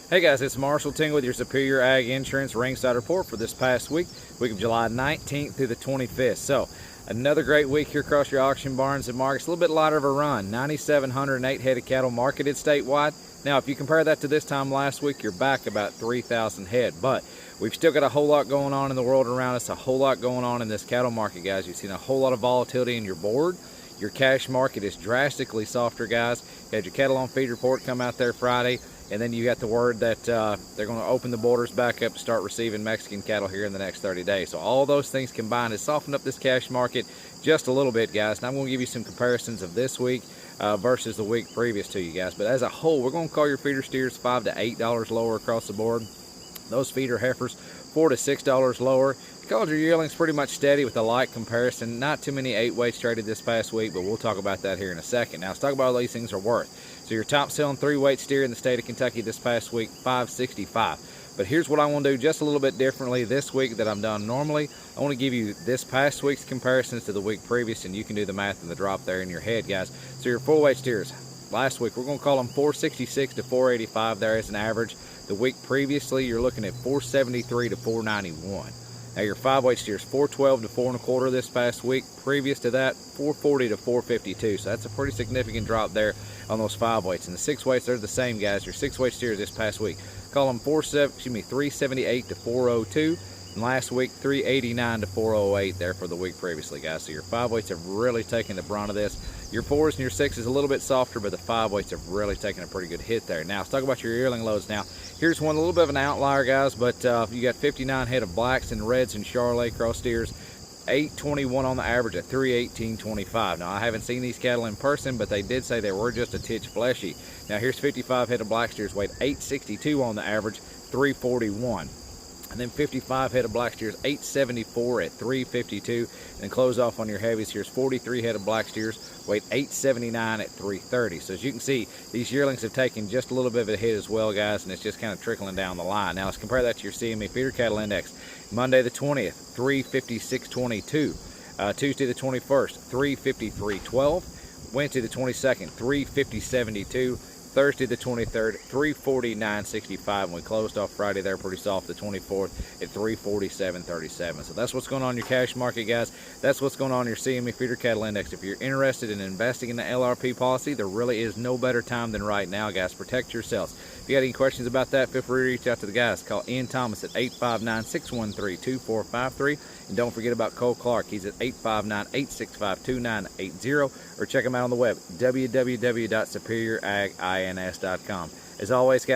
Hey guys, it's Marshall Ting with your Superior Ag Insurance Ringside Report for this past week of July 19th through the 25th. So, another great week here across your auction barns and markets. A little bit lighter of a run. 9,708 head of cattle marketed statewide. Now, if you compare that to this time last week, you're back about 3,000 head. But we've still got a whole lot going on in the world around us, a whole lot going on in this cattle market, guys. You've seen a whole lot of volatility in your board. Your cash market is drastically softer, guys. You had your cattle on feed report come out there Friday. And then you got the word that they're going to open the borders back up to start receiving Mexican cattle here in the next 30 days. So all those things combined has softened up this cash market just a little bit, guys. And I'm going to give you some comparisons of this week versus the week previous to you guys. But as a whole, we're going to call your feeder steers $5 to $8 lower across the board. Those feeder heifers $4 to $6 lower. Because your yearlings pretty much steady with a light comparison. Not too many 8-weights traded this past week, but we'll talk about that here in a second. Now let's talk about what these things are worth. So your top selling 3-weight steer in the state of Kentucky this past week, $565. But here's what I want to do just a little bit differently this week that I'm done normally. I want to give you this past week's comparisons to the week previous, and you can do the math and the drop there in your head, guys. So your 4-weight steers, last week we're going to call them 466 to 485 there as an average. The week previously you're looking at 473 to 491. Now your 5-weight steers, 412 to 4 1/4 this past week. Previous to that, 440 to 452. So that's a pretty significant drop there on those 5-weights. And the 6-weights, they're the same, guys. Your 6-weight steers this past week, call them 378 to 402. And last week, 389 to 408 there for the week previously, guys. So your 5-weights have really taken the brunt of this. Your 4s and your 6s a little bit softer, but the 5-weights have really taken a pretty good hit there. Now, let's talk about your yearling loads now. Here's one, a little bit of an outlier, guys, but you got 59 head of blacks and reds and Charolais cross steers, 821 on the average at 318.25. Now, I haven't seen these cattle in person, but they did say they were just a titch fleshy. Now, here's 55 head of black steers, weighed 862 on the average, 341. And then 55 head of black steers, 874 at 352. And close off on your heavies. Here's 43 head of black steers, weighed 879 at 330. So as you can see, these yearlings have taken just a little bit of a hit as well, guys, and it's just kind of trickling down the line. Now let's compare that to your CME feeder cattle index. Monday the 20th, 356.22. Tuesday the 21st, 353.12. Wednesday the 22nd, 350.72. Thursday the 23rd, 349.65, and we closed off Friday there pretty soft, the 24th at 347.37. So that's what's going on in your cash market, guys. That's what's going on in your CME feeder cattle index. If you're interested in investing in the LRP policy, there really is no better time than right now, guys. Protect yourselves. If you got any questions about that, feel free to reach out to the guys. Call Ian Thomas at 859-613-2453. And don't forget about Cole Clark. He's at 859-865-2980. Or check him out on the web, www.superioragins.com. As always, guys,